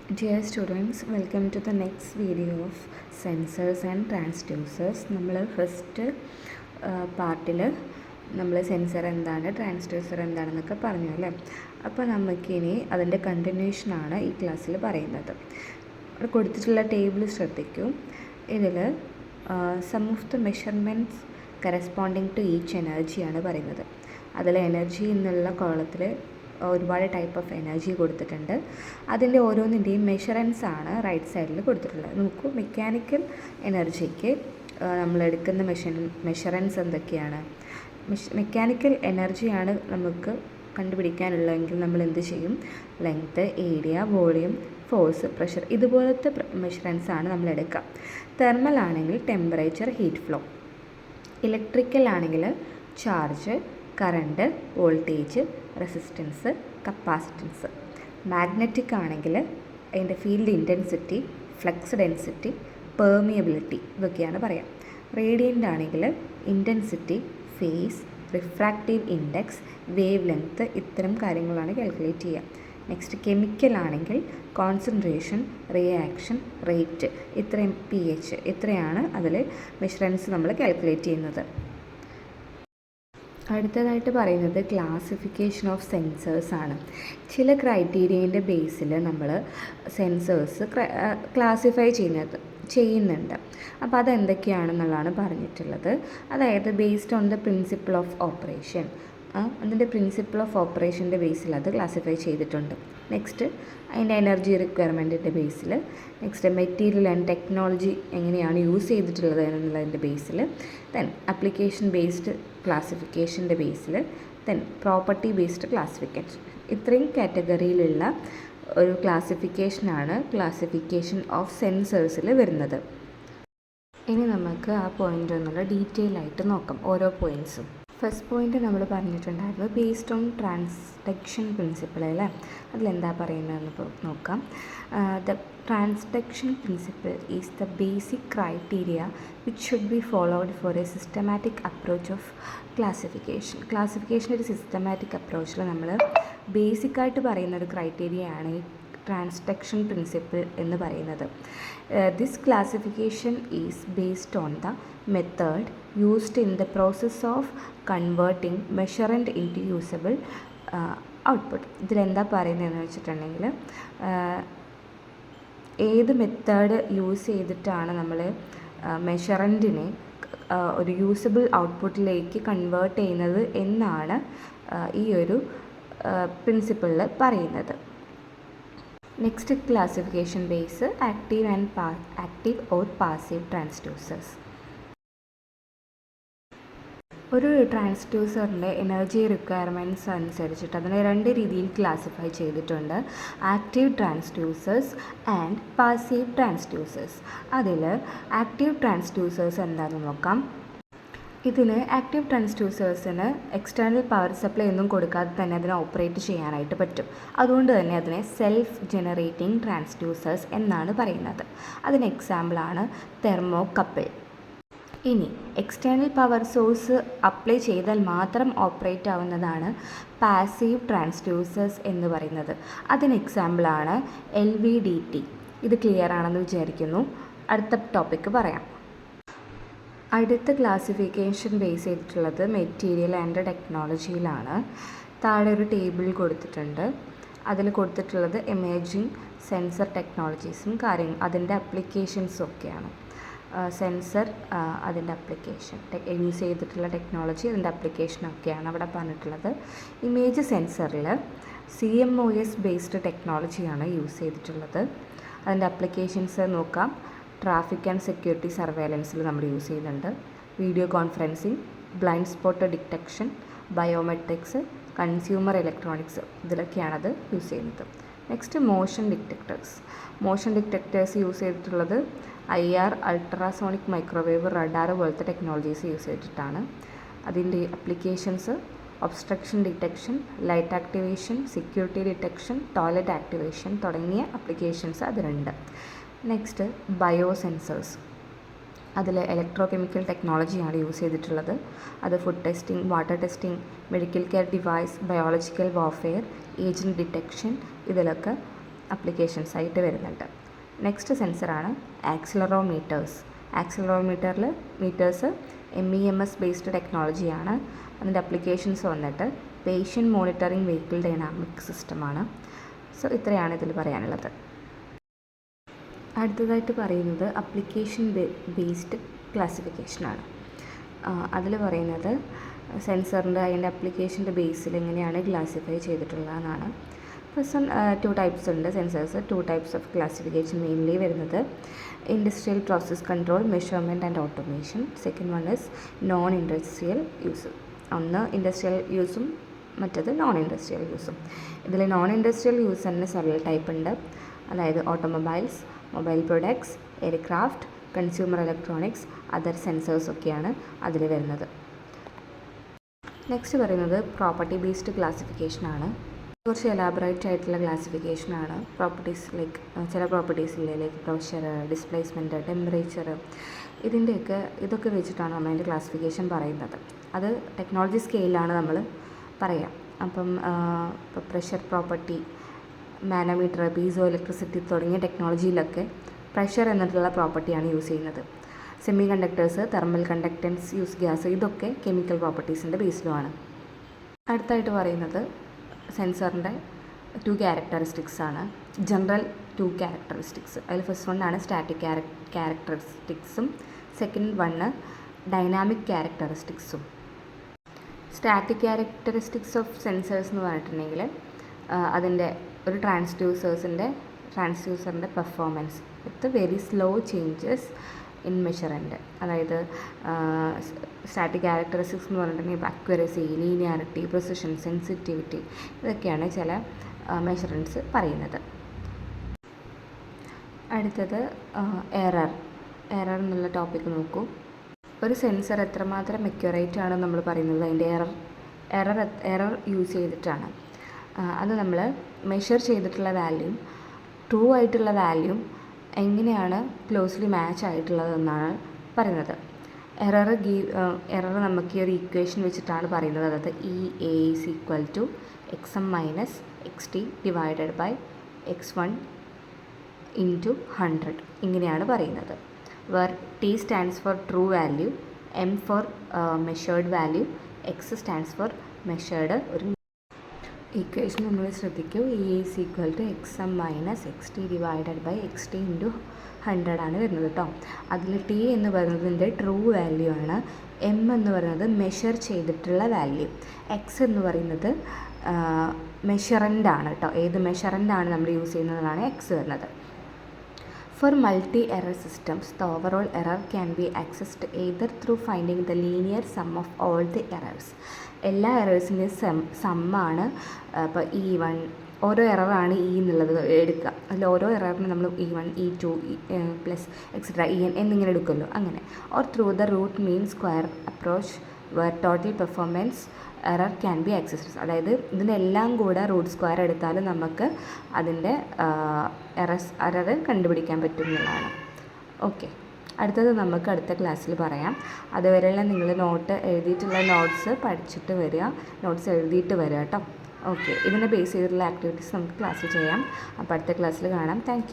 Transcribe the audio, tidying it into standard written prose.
Dear students, welcome to the next video of sensors and transducers. നമ്മൾ first പാർട്ടിൽ നമ്മൾ sensor എന്താണ് transducer എന്താണെന്നൊക്കെ പറഞ്ഞു അല്ലേ. അപ്പോൾ നമുക്കിനി അതിൻ്റെ കണ്ടിന്യൂഷനാണ് ഈ ക്ലാസ്സിൽ പറയുന്നത്. ഇവിടെ കൊടുത്തിട്ടുള്ള ടേബിൾ ശ്രദ്ധിക്കൂ. ഇതിൽ sum of the measurements corresponding to each എനർജിയാണ് പറയുന്നത്. അതിൽ എനർജി എന്നുള്ള കോളത്തിൽ ഒരുപാട് ടൈപ്പ് ഓഫ് എനർജി കൊടുത്തിട്ടുണ്ട്. അതിൻ്റെ ഓരോന്നിൻ്റെയും മെഷറൻസ് ആണ് റൈറ്റ് സൈഡിൽ കൊടുത്തിട്ടുള്ളത്. നോക്കൂ, മെക്കാനിക്കൽ എനർജിക്ക് നമ്മളെടുക്കുന്ന മെഷറൻസ് എന്തൊക്കെയാണ്? മെക്കാനിക്കൽ എനർജിയാണ് നമുക്ക് കണ്ടുപിടിക്കാനുള്ളതെങ്കിൽ നമ്മൾ എന്ത് ചെയ്യും? Length, area, volume, force, pressure ഇതുപോലത്തെ മെഷറൻസ് ആണ് നമ്മൾ എടുക്കുക. തെർമൽ ആണെങ്കിൽ ടെമ്പറേച്ചർ, ഹീറ്റ് ഫ്ലോ. ഇലക്ട്രിക്കൽ ആണെങ്കിൽ charge, current, voltage, resistance, capacitance. Magnetic ആണെങ്കിൽ അതിൻ്റെ field intensity, flux density, permeability ഇതൊക്കെയാണ് പറയാം. റേഡിയൻ്റ് ആണെങ്കിൽ intensity, phase, refractive index, wavelength ഇത്തരം കാര്യങ്ങളാണ് കാൽക്കുലേറ്റ് ചെയ്യുക. നെക്സ്റ്റ് കെമിക്കൽ ആണെങ്കിൽ കോൺസെൻട്രേഷൻ, റിയാക്ഷൻ, റേറ്റ് ഇത്രയും pH ഇത്രയാണ് അതിൽ മെഷറൻസ് നമ്മൾ കാൽക്കുലേറ്റ് ചെയ്യുന്നത്. അടുത്തതായിട്ട് പറയുന്നത് ക്ലാസിഫിക്കേഷൻ ഓഫ് സെൻസേഴ്സ് ആണ്. ചില ക്രൈറ്റീരിയൻ്റെ ബേസിൽ നമ്മൾ സെൻസേഴ്സ് ക്ലാസിഫൈ ചെയ്യുന്നുണ്ട്. അപ്പോൾ അതെന്തൊക്കെയാണെന്നുള്ളതാണ് പറഞ്ഞിട്ടുള്ളത്. അതായത് based on the principle of operation, അതിൻ്റെ പ്രിൻസിപ്പിൾ ഓഫ് ഓപ്പറേഷൻ്റെ ബേസിൽ അത് ക്ലാസിഫൈ ചെയ്തിട്ടുണ്ട്. നെക്സ്റ്റ് അതിൻ്റെ എനർജി റിക്വയർമെൻറ്റിൻ്റെ ബേസിൽ, നെക്സ്റ്റ് മെറ്റീരിയൽ ആൻഡ് ടെക്നോളജി എങ്ങനെയാണ് യൂസ് ചെയ്തിട്ടുള്ളത് എന്നുള്ളതിൻ്റെ ബേസിൽ, ദെൻ ആപ്ലിക്കേഷൻ ബേസ്ഡ് ക്ലാസിഫിക്കേഷൻ്റെ ബേസിൽ, ദെൻ പ്രോപ്പർട്ടി ബേസ്ഡ് ക്ലാസിഫിക്കേഷൻ. ഇത്രയും കാറ്റഗറിയിലുള്ള ഒരു ക്ലാസിഫിക്കേഷനാണ് ക്ലാസിഫിക്കേഷൻ ഓഫ് സെൻസേഴ്സിൽ വരുന്നത്. ഇനി നമുക്ക് ആ പോയിൻ്റ് എന്നുള്ള ഡീറ്റെയിൽ ആയിട്ട് നോക്കാം, ഓരോ പോയിൻറ്റ്സും. ഫസ്റ്റ് പോയിൻ്റ് നമ്മൾ പറഞ്ഞിട്ടുണ്ടായിരുന്നു ബേസ്ഡ് ഓൺ ട്രാൻസ്ഡക്ഷൻ പ്രിൻസിപ്പിൾ അല്ലേ. അതിലെന്താ പറയുന്നതെന്ന് നോക്കാം. The transduction principle is the basic criteria which should be followed for a systematic approach of classification. ക്ലാസിഫിക്കേഷൻ്റെ ഒരു സിസ്റ്റമാറ്റിക് അപ്രോച്ചിൽ നമ്മൾ ബേസിക്കായിട്ട് പറയുന്ന ഒരു ക്രൈറ്റീരിയയാണ് ഈ ട്രാൻസ്ഡക്ഷൻ പ്രിൻസിപ്പിൾ എന്ന് പറയുന്നത്. This classification is based on the method used in the process of converting measurement into usable output. ഇതിലെന്താ പറയുന്നതെന്ന് വെച്ചിട്ടുണ്ടെങ്കിൽ ഏത് മെത്തേഡ് യൂസ് ചെയ്തിട്ടാണ് നമ്മൾ മെഷറൻറ്റിനെ ഒരു യൂസബിൾ ഔട്ട്പുട്ടിലേക്ക് കൺവേർട്ട് ചെയ്യുന്നത് എന്നാണ് ഈ ഒരു പ്രിൻസിപ്പിളിൽ പറയുന്നത്. Next classification base active or passive transducers. ഒരു ട്രാൻസ്ഡ്യൂസറിൻ്റെ എനർജി റിക്വയർമെൻറ്റ്സ് അനുസരിച്ചിട്ട് അതിനെ രണ്ട് രീതിയിൽ ക്ലാസിഫൈ ചെയ്തിട്ടുണ്ട്: active transducers and passive transducers. അതിൽ ആക്റ്റീവ് ട്രാൻസ്ഡ്യൂസേഴ്സ് എന്താണെന്ന് നോക്കാം. ഇതിന് ആക്റ്റീവ് ട്രാൻസ്ഡ്യൂസേഴ്സിന് എക്സ്റ്റേണൽ പവർ സപ്ലൈ ഒന്നും കൊടുക്കാതെ തന്നെ അതിനെ ഓപ്പറേറ്റ് ചെയ്യാനായിട്ട് പറ്റും. അതുകൊണ്ട് തന്നെ അതിനെ സെൽഫ് ജനറേറ്റിംഗ് ട്രാൻസ്ഡ്യൂസേഴ്സ് എന്നാണ് പറയുന്നത്. അതിന് എക്സാമ്പിളാണ് തെർമോകപ്പിൾ. ഇനി എക്സ്റ്റേണൽ പവർ സോഴ്സ് അപ്ലൈ ചെയ്താൽ മാത്രം ഓപ്പറേറ്റ് ആവുന്നതാണ് പാസീവ് ട്രാൻസ്ഡ്യൂസേഴ്സ് എന്ന് പറയുന്നത്. അതിന് എക്സാമ്പിളാണ് LVDT. ഇത് ക്ലിയർ ആണെന്ന് വിചാരിക്കുന്നു. അടുത്ത ടോപ്പിക്ക് പറയാം. അടുത്ത ക്ലാസിഫിക്കേഷൻ ബേസ് ചെയ്തിട്ടുള്ളത് മെറ്റീരിയൽ ആൻഡ് ടെക്നോളജിയിലാണ്. താഴെ ഒരു ടേബിൾ കൊടുത്തിട്ടുണ്ട്. അതിൽ കൊടുത്തിട്ടുള്ളത് എമേജിങ് സെൻസർ ടെക്നോളജീസും അതിൻ്റെ അപ്ലിക്കേഷൻസും ഒക്കെയാണ്. സെൻസർ, അതിൻ്റെ അപ്ലിക്കേഷൻ, യൂസ് ചെയ്തിട്ടുള്ള ടെക്നോളജി, അതിൻ്റെ അപ്ലിക്കേഷനൊക്കെയാണ് അവിടെ പറഞ്ഞിട്ടുള്ളത്. ഇമേജ് സെൻസറിൽ CMOS ബേസ്ഡ് ടെക്നോളജിയാണ് യൂസ് ചെയ്തിട്ടുള്ളത്. അതിൻ്റെ അപ്ലിക്കേഷൻസ് നോക്കാം. ട്രാഫിക് ആൻഡ് സെക്യൂരിറ്റി സർവൈലൻസിൽ നമ്മൾ യൂസ് ചെയ്യുന്നുണ്ട്. Video conferencing, blind spot detection, biometrics, consumer electronics ഇതിലൊക്കെയാണത് യൂസ് ചെയ്യുന്നത്. നെക്സ്റ്റ് മോഷൻ ഡിറ്റക്ടേഴ്സ് യൂസ് ചെയ്തിട്ടുള്ളത് IR, അൾട്രാസോണിക് മൈക്രോവേവ്, റഡാർ പോലത്തെ ടെക്നോളജീസ് യൂസ് ചെയ്തിട്ടാണ്. അതിൻ്റെ applications obstruction detection, light activation, security detection, toilet activation തുടങ്ങിയ applications അതിലുണ്ട്. Next biosensors. അതിൽ electro chemical ടെക്നോളജിയാണ് യൂസ് ചെയ്തിട്ടുള്ളത്. അത് food testing, water testing, medical care device, biological warfare, agent detection ഇതിലൊക്കെ അപ്ലിക്കേഷൻസ് ആയിട്ട് വരുന്നുണ്ട്. നെക്സ്റ്റ് സെൻസറാണ് ആക്സിലറോമീറ്റേഴ്സ്. Meters MEMS based ടെക്നോളജിയാണ്. അതിൻ്റെ അപ്ലിക്കേഷൻസ് വന്നിട്ട് പേഷ്യൻ്റ് മോണിറ്ററിംഗ് വെഹിക്കിൾ ഡൈനാമിക് സിസ്റ്റമാണ്. സോ ഇത്രയാണ് ഇതിൽ പറയാനുള്ളത്. അടുത്തതായിട്ട് പറയുന്നത് അപ്ലിക്കേഷൻ ബേസ്ഡ് ക്ലാസിഫിക്കേഷനാണ്. അതിൽ പറയുന്നത് സെൻസറിൻ്റെ അതിൻ്റെ അപ്ലിക്കേഷൻ്റെ ബേസിൽ എങ്ങനെയാണ് ക്ലാസിഫൈ ചെയ്തിട്ടുള്ളതെന്നാണ്. ഫസ്റ്റ് 2 ടൈപ്സ് ഉണ്ട് sensors. 2 types of classification mainly വരുന്നത് industrial process control, measurement and automation. Second one is non industrial use. ഒന്ന് ഇൻഡസ്ട്രിയൽ യൂസും മറ്റത് നോൺ ഇൻഡസ്ട്രിയൽ യൂസും. ഇതിൽ നോൺ ഇൻഡസ്ട്രിയൽ യൂസ് തന്നെ സെവറൽ ടൈപ്പ് ഉണ്ട്. അതായത് automobiles, mobile products, aircraft, consumer electronics, other sensors ഒക്കെയാണ് അതിൽ വരുന്നത്. നെക്സ്റ്റ് പറയുന്നത് പ്രോപ്പർട്ടി ബേസ്ഡ് ക്ലാസിഫിക്കേഷനാണ്. കുറച്ച് എലാബറേറ്റ് ആയിട്ടുള്ള ക്ലാസിഫിക്കേഷനാണ്. പ്രോപ്പർട്ടീസ് ലൈക്ക് ചില പ്രോപ്പർട്ടീസ് ഇല്ലേ, ലൈക്ക് പ്രഷർ, ഡിസ്പ്ലേസ്മെൻറ്റ്, ടെമ്പറേച്ചർ, ഇതൊക്കെ വെച്ചിട്ടാണ് നമ്മൾ അതിൻ്റെ ക്ലാസിഫിക്കേഷൻ പറയുന്നത്. അത് ടെക്നോളജി സ്കെയിലാണ് നമ്മൾ പറയാം. അപ്പം ഇപ്പോൾ pressure property, manometer, piezo electricity തുടങ്ങിയ ടെക്നോളജിയിലൊക്കെ പ്രഷർ എന്നിട്ടുള്ള പ്രോപ്പർട്ടിയാണ് യൂസ് ചെയ്യുന്നത്. Semi conductors, thermal conductance, use gas, ഇതൊക്കെ കെമിക്കൽ പ്രോപ്പർട്ടീസിൻ്റെ ബേസിലുമാണ്. അടുത്തായിട്ട് പറയുന്നത് സെൻസറിൻ്റെ 2 ക്യാരക്ടറിസ്റ്റിക്സ് ആണ്. General 2 characteristics. അതിൽ ഫസ്റ്റ് വണ്ണാണ് സ്റ്റാറ്റിക് ക്യാരക്ടറിസ്റ്റിക്സും സെക്കൻഡ് വണ്ണ് ഡൈനാമിക് ക്യാരക്ടറിസ്റ്റിക്സും. സ്റ്റാറ്റിക് ക്യാരക്ടറിസ്റ്റിക്സ് ഓഫ് സെൻസേഴ്സ് എന്ന് പറഞ്ഞിട്ടുണ്ടെങ്കിൽ അതിൻ്റെ ഒരു ട്രാൻസ്ഡ്യൂസറിൻ്റെ performance with very slow changes in measurand. അതായത് സ്റ്റാറ്റിക് ക്യാരക്ടറിസ്റ്റിക്സ് എന്ന് പറഞ്ഞിട്ടുണ്ടെങ്കിൽ അക്യുറസി, ലീനിയാരിറ്റി, പ്രിസിഷൻ, സെൻസിറ്റിവിറ്റി, ഇതൊക്കെയാണ് ചില മെഷറൻസ് പറയുന്നത്. അടുത്തത് എറർ എന്നുള്ള ടോപ്പിക്ക് നോക്കൂ. ഒരു സെൻസർ എത്രമാത്രം അക്യുറേറ്റ് ആണെന്ന് നമ്മൾ പറയുന്നത് അതിൻ്റെ എറർ യൂസ് ചെയ്തിട്ടാണ്. അത് നമ്മൾ മെഷർ ചെയ്തിട്ടുള്ള വാല്യൂം ട്രൂ ആയിട്ടുള്ള വാല്യൂം എങ്ങനെയാണ് ക്ലോസ്ലി മാച്ച് ആയിട്ടുള്ളതെന്നാണ് പറയുന്നത്. എറർ നമുക്ക് ഈ ഒരു ഇക്വേഷൻ വെച്ചിട്ടാണ് പറയുന്നത്. അതായത് EA = XM - XT divided by X1 × 100 ഇങ്ങനെയാണ് പറയുന്നത്. where T stands for true value, M for measured value, X stands for measured. ഒരു ഇക്വേഷൻ നമ്മൾ ശ്രദ്ധിക്കൂ. EA = XM - XT divided by XT × 100 ആണ് വരുന്നത് കേട്ടോ. അതിൽ T എന്ന് പറയുന്നതിൻ്റെ ട്രൂ വാല്യൂ ആണ്. M എന്ന് പറയുന്നത് മെഷർ ചെയ്തിട്ടുള്ള വാല്യൂ. X എന്ന് പറയുന്നത് മെഷറൻ്റ് ആണ് കേട്ടോ. ഏത് മെഷറൻ്റ് ആണ് നമ്മൾ യൂസ് ചെയ്യുന്നതാണ് X വരുന്നത്. For multi-error systems, the overall error can be accessed either through finding the linear sum of all the errors. എല്ലാ എറേഴ്സിൻ്റെയും സമ്മാണ്. ഇപ്പോൾ E1 ഓരോ എററാണ് എന്നുള്ളത് എടുക്കുക. അതിൽ ഓരോ എററിന് നമ്മൾ E1, E2 plus etcetera EN എന്നിങ്ങനെ എടുക്കുമല്ലോ, അങ്ങനെ. Or through the root mean square approach where total performance error can be assessed. അതായത് ഇതിനെല്ലാം കൂടെ റൂട്ട് സ്ക്വയർ എടുത്താലും നമുക്ക് അതിൻ്റെ എറർ കണ്ടുപിടിക്കാൻ പറ്റും എന്നുള്ളതാണ്. ഓക്കെ, അടുത്തത് നമുക്ക് അടുത്ത ക്ലാസ്സിൽ പറയാം. അതുവരെയുള്ള നിങ്ങൾ എഴുതിയിട്ടുള്ള നോട്ട്സ് പഠിച്ചിട്ട് വരിക, നോട്ട്സ് എഴുതിയിട്ട് വരിക കേട്ടോ. ഓക്കെ, ഇതിനെ ബേസ് ചെയ്തിട്ടുള്ള ആക്ടിവിറ്റീസ് നമുക്ക് ക്ലാസ്സിൽ ചെയ്യാം. അപ്പോൾ അടുത്ത ക്ലാസ്സിൽ കാണാം. താങ്ക്